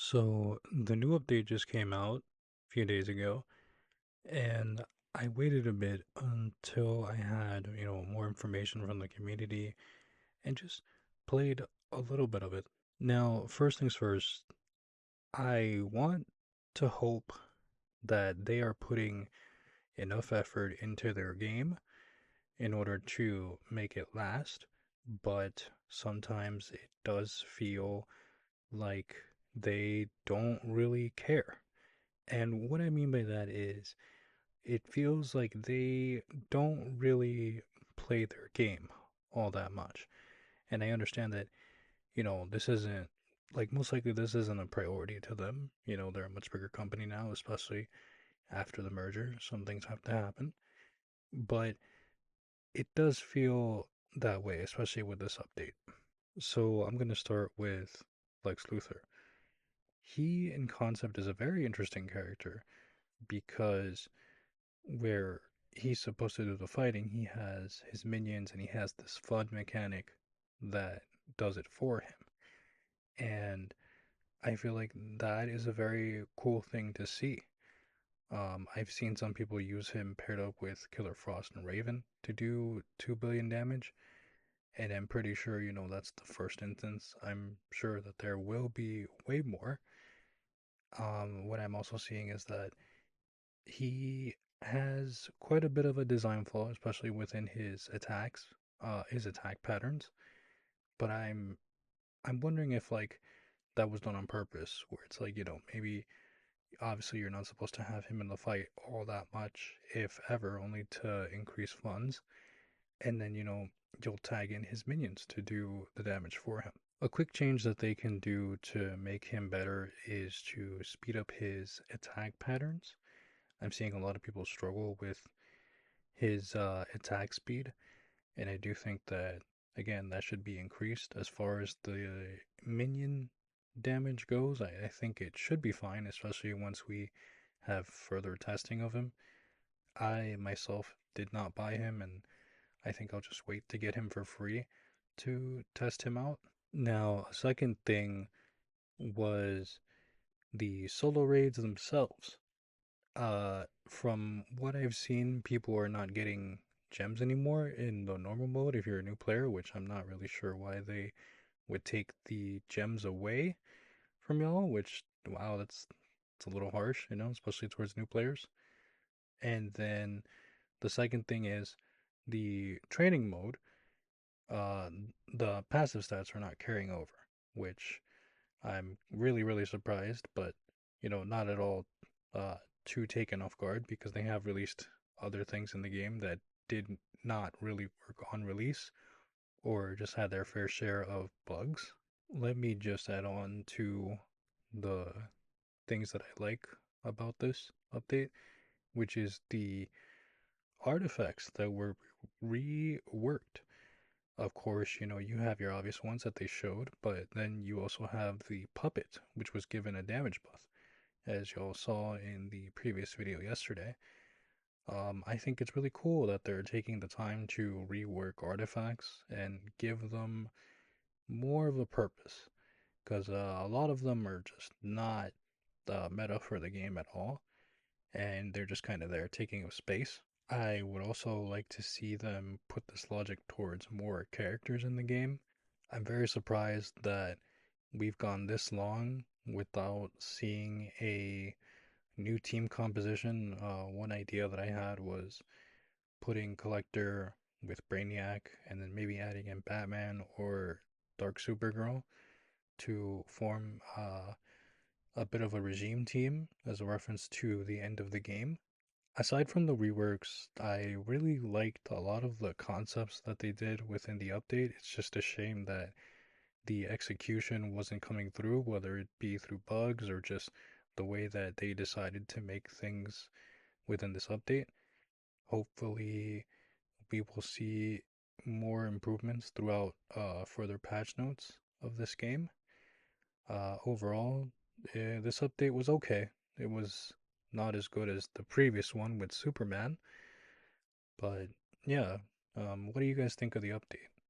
So the new update just came out a few days ago, and I waited a bit until I had, more information from the community and just played a little bit of it. Now, first things first, I want to hope that they are putting enough effort into their game in order to make it last, but sometimes it does feel like they don't really care. And what I mean by that is, it feels like they don't really play their game all that much. And I understand that, this isn't, like, most likely this isn't a priority to them. They're a much bigger company now, especially after the merger. Some things have to happen. But it does feel that way, especially with this update. So I'm going to start with Lex Luthor. He, in concept, is a very interesting character because where he's supposed to do the fighting, he has his minions and he has this FUD mechanic that does it for him. And I feel like that is a very cool thing to see. I've seen some people use him paired up with Killer Frost and Raven to do 2 billion damage, and I'm pretty sure, that's the first instance. I'm sure that there will be way more. What I'm also seeing is that he has quite a bit of a design flaw, especially within his attack patterns. But I'm wondering if like that was done on purpose, where it's like, maybe obviously you're not supposed to have him in the fight all that much, if ever, only to increase funds, and then you'll tag in his minions to do the damage for him. A quick change that they can do to make him better is to speed up his attack patterns. I'm seeing a lot of people struggle with his attack speed, and I do think that again that should be increased as far as the minion damage goes. I think it should be fine, especially once we have further testing of him. I myself did not buy him, and I think I'll just wait to get him for free to test him out. Now, a second thing was the solo raids themselves. From what I've seen, people are not getting gems anymore in the normal mode if you're a new player, which I'm not really sure why they would take the gems away from y'all, which, wow, it's a little harsh, especially towards new players. And then the second thing is the training mode, uh, the passive stats are not carrying over, which I'm really, really surprised, but not at all uh, too taken off guard because they have released other things in the game that did not really work on release or just had their fair share of bugs. Let me just add on to the things that I like about this update, which is the artifacts that were reworked. Of course, you have your obvious ones that they showed, but then you also have the puppet, which was given a damage buff, as y'all saw in the previous video yesterday. I think it's really cool that they're taking the time to rework artifacts and give them more of a purpose, because a lot of them are just not meta for the game at all, and they're just kind of there taking up space. I would also like to see them put this logic towards more characters in the game. I'm very surprised that we've gone this long without seeing a new team composition. One idea that I had was putting Collector with Brainiac and then maybe adding in Batman or Dark Supergirl to form a bit of a regime team as a reference to the end of the game. Aside from the reworks, I really liked a lot of the concepts that they did within the update. It's just a shame that the execution wasn't coming through, whether it be through bugs or just the way that they decided to make things within this update. Hopefully, we will see more improvements throughout further patch notes of this game. Overall, this update was okay. It was not as good as the previous one with Superman, but yeah. What do you guys think of the update?